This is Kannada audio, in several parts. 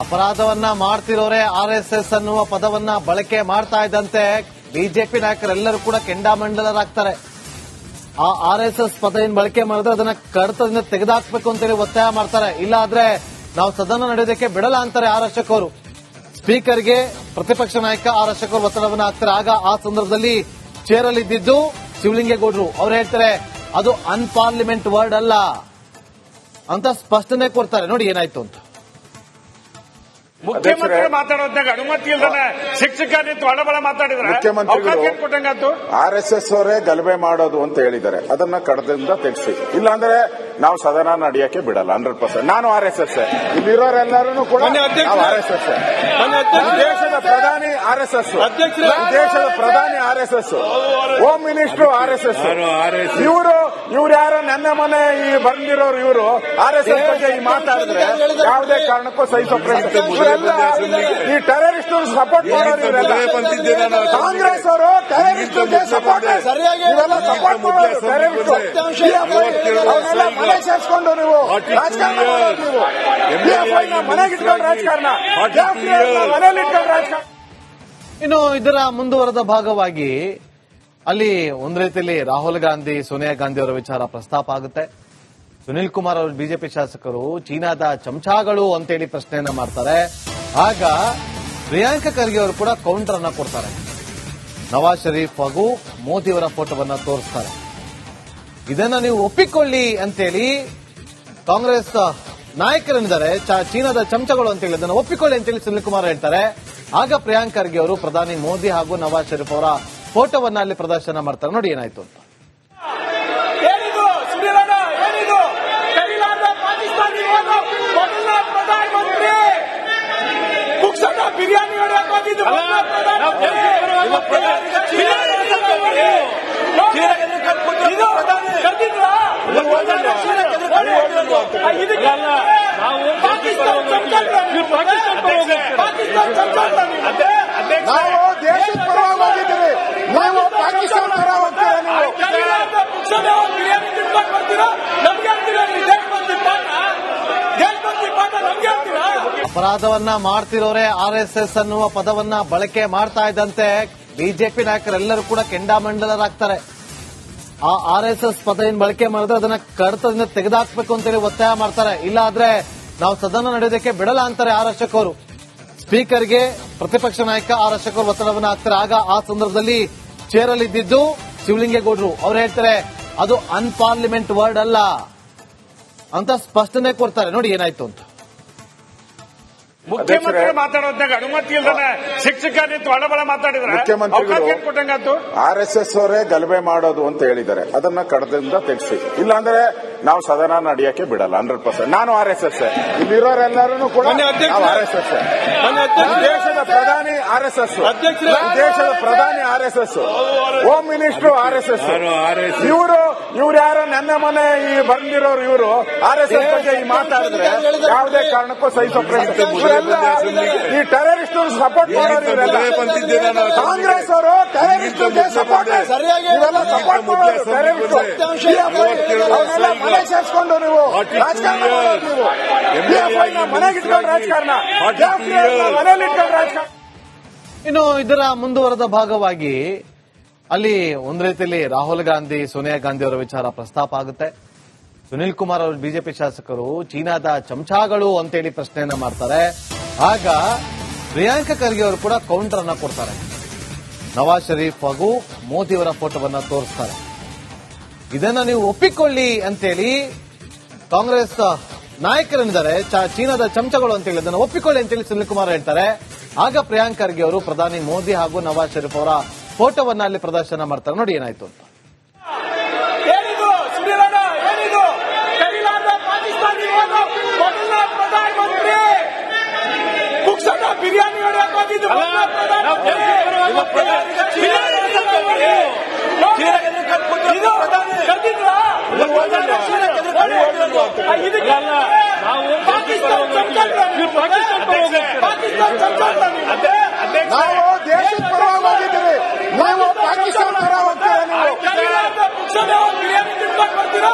ಅಪರಾಧವನ್ನ ಮಾಡ್ತಿರೋರೆ RSS ಅನ್ನುವ ಪದವನ್ನ ಬಳಕೆ ಮಾಡ್ತಾ ಇದ್ದಂತೆ ಬಿಜೆಪಿ ನಾಯಕರೆಲ್ಲರೂ ಕೂಡ ಕೆಂಡಾಮಂಡಲರಾಗ್ತಾರೆ. ಆ RSS ಪದ ಏನ್ ಬಳಕೆ ಮಾಡಿದ್ರೆ ಅದನ್ನ ಕಡತದಿಂದ ತೆಗೆದುಹಾಕ್ಬೇಕು ಅಂತೇಳಿ ಒತ್ತಾಯ ಮಾಡ್ತಾರೆ. ಇಲ್ಲ ಆದ್ರೆ ನಾವು ಸದನ ನಡೆಯೋದಕ್ಕೆ ಬಿಡಲ್ಲ ಅಂತಾರೆ ಆರ್ ಅಶೋಕ್ ಅವರು. ಸ್ಪೀಕರ್ಗೆ ಪ್ರತಿಪಕ್ಷ ನಾಯಕ ಆರ್ ಅಶೋಕ್ ಅವರು ಒತ್ತಡವನ್ನ ಹಾಕ್ತಾರೆ. ಆಗ ಆ ಸಂದರ್ಭದಲ್ಲಿ ಚೇರಲ್ಲಿ ಇದ್ದಿದ್ದು ಶಿವಲಿಂಗೇಗೌಡರು ಅವ್ರು ಹೇಳ್ತಾರೆ ಅದು ಅನ್ಪಾರ್ಲಿಮೆಂಟ್ ವರ್ಡ್ ಅಲ್ಲ ಅಂತ ಸ್ಪಷ್ಟನೆ ಕೊಡ್ತಾರೆ. ನೋಡಿ ಏನಾಯ್ತು ಅಂತ. ಮುಖ್ಯಮಂತ್ರಿ ಮಾತಾಡೋದಾಗ ಅನುಮತಿ ಇಲ್ಲದೆ ಶಿಕ್ಷಕ ನಿಂತು ಒಳಬಳ ಮಾತಾಡಿದ್ರೆ ಮುಖ್ಯಮಂತ್ರಿಗಳು RSS ಅವರೇ ಗಲಭೆ ಮಾಡೋದು ಅಂತ ಹೇಳಿದ್ದಾರೆ. ಅದನ್ನ ಕಡದಿಂದ ತೆಗೆಸಿ, ಇಲ್ಲಾಂದ್ರೆ ನಾವು ಸದನ ನಡೆಯಕ್ಕೆ ಬಿಡಲ್ಲ. 100% ನಾನು RSS. ಇಲ್ಲಿರೋರೆಲ್ಲರೂ ಕೂಡ RSS. ದೇಶದ ಪ್ರಧಾನಿ RSS, ದೇಶದ ಪ್ರಧಾನಿ RSS, ಹೋಮ್ ಮಿನಿಸ್ಟರ್ RSS. ಇವರು ಯಾರೋ ನನ್ನ ಮನೆ ಬಂದಿರೋರು ಇವರು RSS ಬಗ್ಗೆ ಮಾತಾಡಿದ್ರೆ ಯಾವುದೇ ಕಾರಣಕ್ಕೂ ಸಹಿಸೋ ಪ್ರಶ್ನೆ ಈ ಟೆರರಿಸ್ಟ್ ಸಪೋರ್ಟ್ ಮಾಡೋರು ಇವರೆಲ್ಲ. ಕಾಂಗ್ರೆಸ್ ಅವರು ಟೆರರಿಸ್ಟ್ ಸಪೋರ್ಟ್ ಮಾಡೋರು ಟೆರರಿಸ್ಟ್ ಮನೆ ಸೇರಿಸ್ಕೊಂಡು ನೀವು ರಾಜಕಾರಣ ಮನೆಗೆ ಇಟ್ಕೊಂಡು ರಾಜಕಾರಣ ಮನೇಲಿ ಇಟ್ಕೊಂಡು ರಾಜಕಾರಣ. ಇನ್ನು ಇದರ ಮುಂದುವರೆದ ಭಾಗವಾಗಿ ಅಲ್ಲಿ ಒಂದ್ ರೀತಿಯಲ್ಲಿ ರಾಹುಲ್ ಗಾಂಧಿ ಸೋನಿಯಾ ಗಾಂಧಿ ಅವರ ವಿಚಾರ ಪ್ರಸ್ತಾಪ ಆಗುತ್ತೆ. ಸುನಿಲ್ ಕುಮಾರ್ ಅವರು ಬಿಜೆಪಿ ಶಾಸಕರು ಚೀನಾದ ಚಮಚಾಗಳು ಅಂತೇಳಿ ಪ್ರಶ್ನೆಯನ್ನ ಮಾಡ್ತಾರೆ. ಆಗ ಪ್ರಿಯಾಂಕ ಖರ್ಗೆ ಅವರು ಕೂಡ ಕೌಂಟರ್ ಅನ್ನ ಕೊಡ್ತಾರೆ. ನವಾಜ್ ಶರೀಫ್ ಹಾಗೂ ಮೋದಿ ಅವರ ಫೋಟೋವನ್ನ ತೋರಿಸ್ತಾರೆ. ಇದನ್ನ ನೀವು ಒಪ್ಪಿಕೊಳ್ಳಿ ಅಂತೇಳಿ ಕಾಂಗ್ರೆಸ್ ನಾಯಕರೇನಿದ್ದಾರೆ ಚೀನಾದ ಚಮಚಗಳು ಅಂತೇಳಿ ಅದನ್ನು ಒಪ್ಪಿಕೊಳ್ಳಿ ಅಂತೇಳಿ ಸುನಿಲ್ ಕುಮಾರ್ ಹೇಳ್ತಾರೆ. ಆಗ ಪ್ರಿಯಾಂಕ ಖರ್ಗೆ ಅವರು ಪ್ರಧಾನಿ ಮೋದಿ ಹಾಗೂ ನವಾಜ್ ಶರೀಫ್ ಅವರ ಫೋಟೋವನ್ನ ಅಲ್ಲಿ ಪ್ರದರ್ಶನ ಮಾಡ್ತಾರೆ. ನೋಡಿ ಏನಾಯ್ತು ಅಂತ. ಬಿರಿಯಾನಿ ನಾವು ದೇಶದ ಪರವಾಗಿದ್ದೀವಿ, ನೀವು ಪಾಕಿಸ್ತಾನ ಪರ ಅಪರಾಧವನ್ನ ಮಾಡ್ತಿರೋರೆ RSS ಅನ್ನುವ ಪದವನ್ನ ಬಳಕೆ ಮಾಡ್ತಾ ಇದ್ದಂತೆ ಬಿಜೆಪಿ ನಾಯಕರೆಲ್ಲರೂ ಕೂಡ ಕೆಂಡಾಮಂಡಲರಾಗ್ತಾರೆ. ಆ RSS ಪದ ಏನ್ ಬಳಕೆ ಮಾಡಿದ್ರೆ ಅದನ್ನ ಕಡತದಿಂದ ತೆಗೆದುಹಾಕ್ಬೇಕು ಅಂತೇಳಿ ಒತ್ತಾಯ ಮಾಡ್ತಾರೆ. ಇಲ್ಲ ಆದ್ರೆ ನಾವು ಸದನ ನಡೆಯೋದಕ್ಕೆ ಬಿಡಲ್ಲ ಅಂತಾರೆ ಆರ್ ಅಶೋಕ್ ಅವರು. ಸ್ಪೀಕರ್ಗೆ ಪ್ರತಿಪಕ್ಷ ನಾಯಕ ಆರ್ ಅಶೋಕ್ ಅವರು ಒತ್ತಡವನ್ನ ಹಾಕ್ತಾರೆ. ಆಗ ಆ ಸಂದರ್ಭದಲ್ಲಿ ಚೇರಲ್ಲಿ ಇದ್ದಿದ್ದು ಶಿವಲಿಂಗೇಗೌಡರು ಅವ್ರು ಹೇಳ್ತಾರೆ ಅದು ಅನ್ಪಾರ್ಲಿಮೆಂಟ್ ವರ್ಡ್ ಅಲ್ಲ ಅಂತ ಸ್ಪಷ್ಟನೆ ಕೊಡ್ತಾರೆ. ನೋಡಿ ಏನಾಯ್ತು ಅಂತ. ಮುಖ್ಯಮಂತ್ರಿ ಮಾತಾಡೋದಾಗ ಅನುಮತಿ ಇಲ್ಲದೆ ಶಿಕ್ಷಕ ನಿಂತು ಒಳಬಳ ಮಾತಾಡಿದ್ರೆ ಮುಖ್ಯಮಂತ್ರಿಗಳು RSS ಅವರೇ ಗಲಭೆ ಮಾಡೋದು ಅಂತ ಹೇಳಿದ್ದಾರೆ. ಅದನ್ನ ಕಡದಿಂದ ತೆಗೆಸಿ, ಇಲ್ಲಾಂದ್ರೆ ನಾವು ಸದನ ನಡೆಯಕ್ಕೆ ಬಿಡಲ್ಲ. 100% ನಾನು RSS. ಇಲ್ಲಿರೋರೆಲ್ಲರೂ ಕೂಡ RSS. ದೇಶದ ಪ್ರಧಾನಿ RSS, ದೇಶದ ಪ್ರಧಾನಿ RSS, ಹೋಮ್ ಮಿನಿಸ್ಟರ್ RSS. ಇವರು ಯಾರೋ ನನ್ನ ಮನೆ ಬಂದಿರೋರು ಇವರು RSS ಬಗ್ಗೆ ಮಾತಾಡಿದ್ರೆ ಯಾವುದೇ ಕಾರಣಕ್ಕೂ ಸಹಿಸೋ ಪ್ರಶ್ನೆ ಈ ಟೆರರಿಸ್ಟ್ ಸಪೋರ್ಟ್ ಮಾಡೋರು ಇವರೆಲ್ಲ. ಕಾಂಗ್ರೆಸ್ ಅವರು ಟೆರರಿಸ್ಟ್ ಸಪೋರ್ಟ್ ಮಾಡೋರು ಟೆರರಿಸ್ಟ್ ಮನೆ ಸೇರಿಸ್ಕೊಂಡು ನೀವು ರಾಜಕಾರಣ ಮನೆಗೆ ಇಟ್ಕೊಂಡು ರಾಜಕಾರಣ ಮನೇಲಿ ಇಟ್ಕೊಂಡು ರಾಜಕಾರಣ. ಇನ್ನು ಇದರ ಮುಂದುವರೆದ ಭಾಗವಾಗಿ ಅಲ್ಲಿ ಒಂದ್ ರೀತಿಯಲ್ಲಿ ರಾಹುಲ್ ಗಾಂಧಿ ಸೋನಿಯಾ ಗಾಂಧಿ ಅವರ ವಿಚಾರ ಪ್ರಸ್ತಾಪ ಆಗುತ್ತೆ. ಸುನಿಲ್ ಕುಮಾರ್ ಅವರು ಬಿಜೆಪಿ ಶಾಸಕರು ಚೀನಾದ ಚಮಚಾಗಳು ಅಂತೇಳಿ ಪ್ರಶ್ನೆಯನ್ನ ಮಾಡ್ತಾರೆ. ಆಗ ಪ್ರಿಯಾಂಕ ಖರ್ಗೆ ಅವರು ಕೂಡ ಕೌಂಟರ್ ಅನ್ನ ಕೊಡ್ತಾರೆ. ನವಾಜ್ ಶರೀಫ್ ಹಾಗೂ ಮೋದಿ ಅವರ ಫೋಟೋವನ್ನ ತೋರಿಸ್ತಾರೆ. ಇದನ್ನ ನೀವು ಒಪ್ಪಿಕೊಳ್ಳಿ ಅಂತೇಳಿ ಕಾಂಗ್ರೆಸ್ ನಾಯಕರೇನಿದ್ದಾರೆ ಚೀನಾದ ಚಮಚಗಳು ಅಂತೇಳಿ ಅದನ್ನು ಒಪ್ಪಿಕೊಳ್ಳಿ ಅಂತೇಳಿ ಸುನಿಲ್ ಕುಮಾರ್ ಹೇಳ್ತಾರೆ. ಆಗ ಪ್ರಿಯಾಂಕ ಖರ್ಗೆ ಅವರು ಪ್ರಧಾನಿ ಮೋದಿ ಹಾಗೂ ನವಾಜ್ ಶರೀಫ್ ಅವರ ಫೋಟೋವನ್ನ ಅಲ್ಲಿ ಪ್ರದರ್ಶನ ಮಾಡ್ತಾರೆ. ನೋಡಿ ಏನಾಯ್ತು ಅಂತ. ಬಿರಿಯಾನಿ ನಾವು ದೇಶದ ಪರವಾಗಿದ್ದೀವಿ, ನೀವು ಪಾಕಿಸ್ತಾನ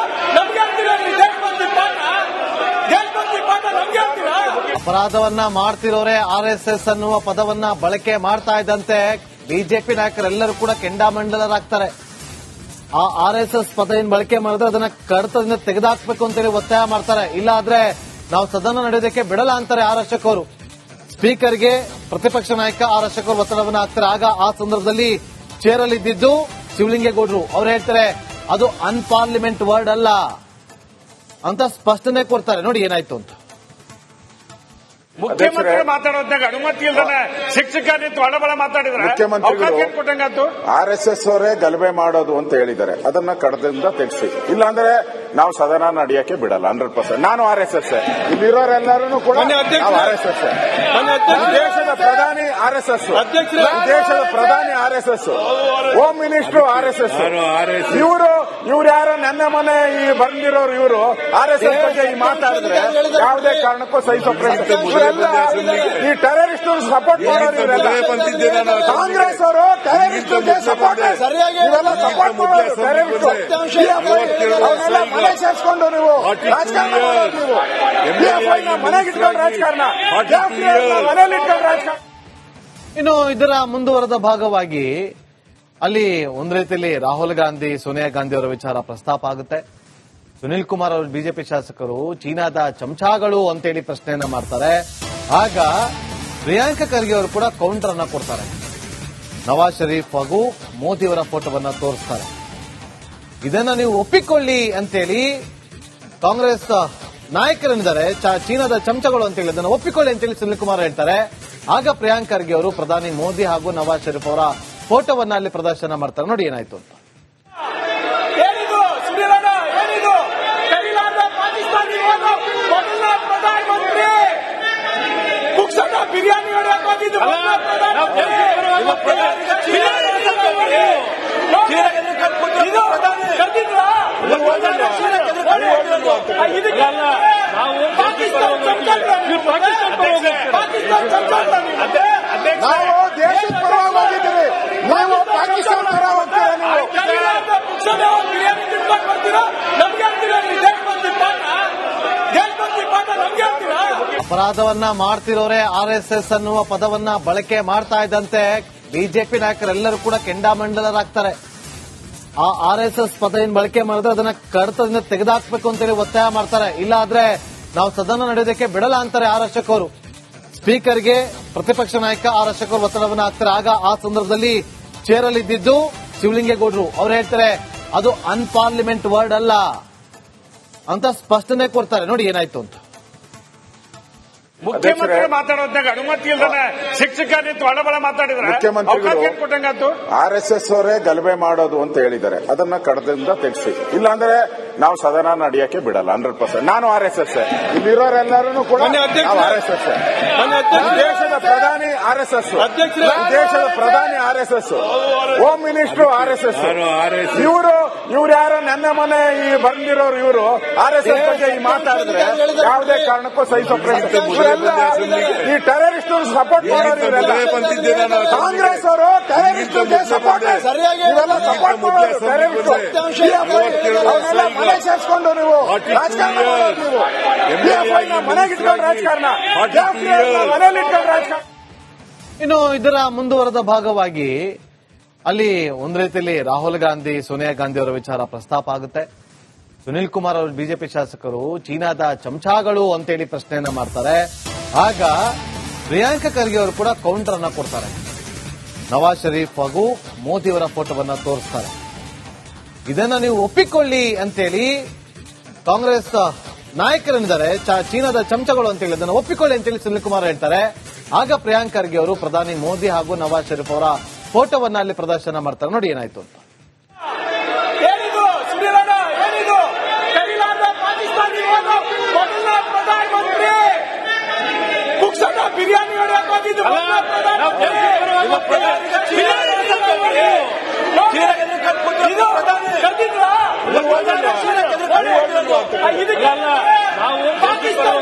ಪರ ನಮ್ಗೆ ಅಪರಾಧವನ್ನ ಮಾಡ್ತಿರೋರೆ RSS ಅನ್ನುವ ಪದವನ್ನ ಬಳಕೆ ಮಾಡ್ತಾ ಇದ್ದಂತೆ ಬಿಜೆಪಿ ನಾಯಕರೆಲ್ಲರೂ ಕೂಡ ಕೆಂಡಾಮಂಡಲರಾಗ್ತಾರೆ. ಆ RSS ಪದ ಏನ್ ಬಳಕೆ ಮಾಡಿದ್ರೆ ಅದನ್ನ ಕಡತದಿಂದ ತೆಗೆದುಹಾಕ್ಬೇಕು ಅಂತೇಳಿ ಒತ್ತಾಯ ಮಾಡ್ತಾರೆ. ಇಲ್ಲ ಆದ್ರೆ ನಾವು ಸದನ ನಡೆಯೋದಕ್ಕೆ ಬಿಡಲ್ಲ ಅಂತಾರೆ ಆರ್ ಅಶೋಕ್ ಅವರು. ಸ್ಪೀಕರ್ಗೆ ಪ್ರತಿಪಕ್ಷ ನಾಯಕ ಆರ್ ಅಶೋಕ್ ಅವರು ಒತ್ತಡವನ್ನ ಹಾಕ್ತಾರೆ. ಆಗ ಆ ಸಂದರ್ಭದಲ್ಲಿ ಚೇರಲ್ಲಿ ಇದ್ದಿದ್ದು ಶಿವಲಿಂಗೇಗೌಡರು ಅವ್ರು ಹೇಳ್ತಾರೆ ಅದು ಅನ್ಪಾರ್ಲಿಮೆಂಟ್ ವರ್ಡ್ ಅಲ್ಲ ಅಂತ ಸ್ಪಷ್ಟನೆ ಕೊಡ್ತಾರೆ. ನೋಡಿ ಏನಾಯ್ತು ಅಂತ. ಮುಖ್ಯಮಂತ್ರಿ ಮಾತಾಡೋದಾಗ ಅನುಮತಿ ಇಲ್ಲದೆ ಶಿಕ್ಷಕ ನಿಂತು ಒಳಬಳ ಮಾತಾಡಿದ್ರೆ ಮುಖ್ಯಮಂತ್ರಿಗಳು ಕೊಟ್ಟಂಗಾತು. RSS ಅವರೇ ಗಲಭೆ ಮಾಡೋದು ಅಂತ ಹೇಳಿದ್ದಾರೆ, ಅದನ್ನ ಕಡದಿಂದ ತೆಗೆಸಿ. ಇಲ್ಲಾಂದ್ರೆ ನಾವು ಸದನ ನಡೆಯಕ್ಕೆ ಬಿಡಲ್ಲ 100%. ನಾನು RSS, ಇಲ್ಲಿರೋರೆಲ್ಲರೂ ಕೂಡ RSS. ದೇಶದ ಪ್ರಧಾನಿ RSS, ದೇಶದ ಪ್ರಧಾನಿ RSS, ಹೋಮ್ ಮಿನಿಸ್ಟರ್ RSS. ಇವರು ಯಾರೋ ನನ್ನ ಮನೆ ಈ ಬಂದಿರೋರು ಇವರು RSS ಬಗ್ಗೆ ಈ ಮಾತಾಡಿದ್ರೆ ಯಾವುದೇ ಕಾರಣಕ್ಕೂ ಸಹಿಸೋ ಪ್ರಶ್ನೆ ಈ ಟೆರರಿಸ್ಟ್ ಸಪೋರ್ಟ್ ಮಾಡೋರು ಇವರೆಲ್ಲ. ಕಾಂಗ್ರೆಸ್ ಅವರು ಟೆರರಿಸ್ಟ್ ಸಪೋರ್ಟ್ ಇವೆಲ್ಲ ಸಪೋರ್ಟ್ ಮಾಡೋರು ಟೆರರಿಸ್ಟ್. ಮನೆ ಸೇರಿಸ್ಕೊಂಡು ನೀವು ರಾಜಕಾರಣ ನೀವು ಮನೆಗೆ ಇಟ್ಕೊಂಡು ರಾಜಕಾರಣ ಮನೇಲಿ ಇಟ್ಕೊಂಡು ರಾಜಕಾರಣ. ಇನ್ನು ಇದರ ಮುಂದುವರೆದ ಭಾಗವಾಗಿ ಅಲ್ಲಿ ಒಂದ್ ರೀತಿಯಲ್ಲಿ ರಾಹುಲ್ ಗಾಂಧಿ ಸೋನಿಯಾ ಗಾಂಧಿ ಅವರ ವಿಚಾರ ಪ್ರಸ್ತಾಪ ಆಗುತ್ತೆ. ಸುನಿಲ್ ಕುಮಾರ್ ಅವರು ಬಿಜೆಪಿ ಶಾಸಕರು ಚೀನಾದ ಚಮಚಾಗಳು ಅಂತೇಳಿ ಪ್ರಶ್ನೆಯನ್ನ ಮಾಡ್ತಾರೆ. ಆಗ ಪ್ರಿಯಾಂಕಾ ಖರ್ಗೆ ಅವರು ಕೂಡ ಕೌಂಟರ್ ಅನ್ನ ಕೊಡ್ತಾರೆ. ನವಾಜ್ ಶರೀಫ್ ಹಾಗೂ ಮೋದಿ ಅವರ ಫೋಟೋವನ್ನ ತೋರಿಸ್ತಾರೆ. ಇದನ್ನ ನೀವು ಒಪ್ಪಿಕೊಳ್ಳಿ ಅಂತೇಳಿ ಕಾಂಗ್ರೆಸ್ ನಾಯಕರೇನಿದ್ದಾರೆ ಚೀನಾದ ಚಮಚಗಳು ಅಂತೇಳಿ ಅದನ್ನು ಒಪ್ಪಿಕೊಳ್ಳಿ ಅಂತೇಳಿ ಸುನಿಲ್ ಕುಮಾರ್ ಹೇಳ್ತಾರೆ. ಆಗ ಪ್ರಿಯಾಂಕಾ ಖರ್ಗೆ ಅವರು ಪ್ರಧಾನಿ ಮೋದಿ ಹಾಗೂ ನವಾಜ್ ಶರೀಫ್ ಅವರ ಫೋಟೋವನ್ನ ಅಲ್ಲಿ ಪ್ರದರ್ಶನ ಮಾಡ್ತಾರೆ. ನೋಡಿ ಏನಾಯ್ತು ಅಂತ. ಬಿರಿಯಾನಿ ನಾವು ದೇಶದ ಪರವಾಗಿದ್ದೀವಿ, ನಾವು ಪಾಕಿಸ್ತಾನ ಪರ ಅಪರಾಧವನ್ನ ಮಾಡ್ತಿರೋರೆ RSS ಅನ್ನುವ ಪದವನ್ನ ಬಳಕೆ ಮಾಡ್ತಾ ಇದ್ದಂತೆ ಬಿಜೆಪಿ ನಾಯಕರೆಲ್ಲರೂ ಕೂಡ ಕೆಂಡಾಮಂಡಲರಾಗ್ತಾರೆ. ಆ RSS ಪದ ಏನ್ ಬಳಕೆ ಮಾಡಿದ್ರೆ ಅದನ್ನ ಕಡತದಿಂದ ತೆಗೆದುಹಾಕ್ಬೇಕು ಅಂತೇಳಿ ಒತ್ತಾಯ ಮಾಡ್ತಾರೆ. ಇಲ್ಲ ಆದ್ರೆ ನಾವು ಸದನ ನಡೆಯೋದಕ್ಕೆ ಬಿಡಲ್ಲ ಅಂತಾರೆ ಆರ್ ಅಶೋಕ್ ಅವರು. ಸ್ಪೀಕರ್ಗೆ ಪ್ರತಿಪಕ್ಷ ನಾಯಕ ಆರ್ ಅಶೋಕ್ ಅವರು ಒತ್ತಡವನ್ನ ಹಾಕ್ತಾರೆ. ಆಗ ಆ ಸಂದರ್ಭದಲ್ಲಿ ಚೇರಲ್ಲಿ ಇದ್ದಿದ್ದು ಶಿವಲಿಂಗೇಗೌಡರು ಅವ್ರು ಹೇಳ್ತಾರೆ ಅದು ಅನ್ಪಾರ್ಲಿಮೆಂಟ್ ವರ್ಡ್ ಅಲ್ಲ ಅಂತ ಸ್ಪಷ್ಟನೆ ಕೊಡ್ತಾರೆ. ನೋಡಿ ಏನಾಯ್ತು ಅಂತ. ಮುಖ್ಯಮಂತ್ರಿ ಮಾತಾಡೋದಾಗ ಅನುಮತಿ ಇಲ್ಲದೆ ಶಿಕ್ಷಕ ನಿಂತು ಒಳಬಳ ಮಾತಾಡಿದ್ರೆ ಮುಖ್ಯಮಂತ್ರಿಗಳು ಕೊಟ್ಟಂಗಾತು. RSS ಅವರೇ ಗಲಭೆ ಮಾಡೋದು ಅಂತ ಹೇಳಿದ್ದಾರೆ, ಅದನ್ನ ಕಡದಿಂದ ತೆಗೆಸಿ. ಇಲ್ಲಾಂದ್ರೆ ನಾವು ಸದನ ನಡೆಯಕ್ಕೆ ಬಿಡಲ್ಲ 100%. ನಾನು RSS, ಇಲ್ಲಿರೋರೆಲ್ಲರೂ ಕೂಡ RSS. ದೇಶದ ಪ್ರಧಾನಿ RSS, ದೇಶದ ಪ್ರಧಾನಿ RSS, ಹೋಮ್ ಮಿನಿಸ್ಟರ್ RSS. ಇವರು ಯಾರೋ ನನ್ನ ಮನೆ ಈ ಬಂದಿರೋರು ಇವರು RSS ಬಗ್ಗೆ ಈ ಮಾತಾಡಿದ್ರೆ ಯಾವುದೇ ಕಾರಣಕ್ಕೂ ಸಹಿಸೋ ಪ್ರಶ್ನೆ ಈ ಟೆರರಿಸ್ಟ್ ಸಪೋರ್ಟ್ ಮಾಡೋರು ಇವರೆಲ್ಲ. ಕಾಂಗ್ರೆಸ್ ಅವರು ಟೆರರಿಸ್ಟ್ ಸಪೋರ್ಟ್ ಇವೆಲ್ಲ ಸಪೋರ್ಟ್ ಮಾಡೋರು ಟೆರರಿಸ್ಟ್. ಮನೆ ಸೇರಿಸ್ಕೊಂಡು ನೀವು ರಾಜಕಾರಣ ನೀವು ಮನೆಗೆ ಇಟ್ಕೊಂಡು ರಾಜಕಾರಣ ಮನೇಲಿ ಇಟ್ಕೊಂಡು ರಾಜಕಾರಣ. ಇನ್ನು ಇದರ ಮುಂದುವರೆದ ಭಾಗವಾಗಿ ಅಲ್ಲಿ ಒಂದ್ ರೀತಿಯಲ್ಲಿ ರಾಹುಲ್ ಗಾಂಧಿ ಸೋನಿಯಾ ಗಾಂಧಿ ಅವರ ವಿಚಾರ ಪ್ರಸ್ತಾಪ ಆಗುತ್ತೆ. ಸುನಿಲ್ ಕುಮಾರ್ ಅವರು ಬಿಜೆಪಿ ಶಾಸಕರು ಚೀನಾದ ಚಮಚಾಗಳು ಅಂತೇಳಿ ಪ್ರಶ್ನೆಯನ್ನ ಮಾಡ್ತಾರೆ. ಆಗ ಪ್ರಿಯಾಂಕಾ ಖರ್ಗೆ ಅವರು ಕೂಡ ಕೌಂಟರ್ ಅನ್ನ ಕೊಡ್ತಾರೆ. ನವಾಜ್ ಶರೀಫ್ ಹಾಗೂ ಮೋದಿ ಅವರ ಫೋಟೋವನ್ನ ತೋರಿಸ್ತಾರೆ. ಇದನ್ನ ನೀವು ಒಪ್ಪಿಕೊಳ್ಳಿ ಅಂತೇಳಿ ಕಾಂಗ್ರೆಸ್ ನಾಯಕರೇನಿದ್ದಾರೆ ಚೀನಾದ ಚಮಚಗಳು ಅಂತೇಳಿ ಅದನ್ನು ಒಪ್ಪಿಕೊಳ್ಳಿ ಅಂತೇಳಿ ಸುನಿಲ್ ಕುಮಾರ್ ಹೇಳ್ತಾರೆ. ಆಗ ಪ್ರಿಯಾಂಕಾ ಖರ್ಗೆ ಅವರು ಪ್ರಧಾನಿ ಮೋದಿ ಹಾಗೂ ನವಾಜ್ ಶರೀಫ್ ಅವರ ಫೋಟೋವನ್ನ ಅಲ್ಲಿ ಪ್ರದರ್ಶನ ಮಾಡ್ತಾರೆ. ನೋಡಿ ಏನಾಯ್ತು ಅಂತ. ಬಿರಿಯಾನಿ ಪಾಕಿಸ್ತಾನ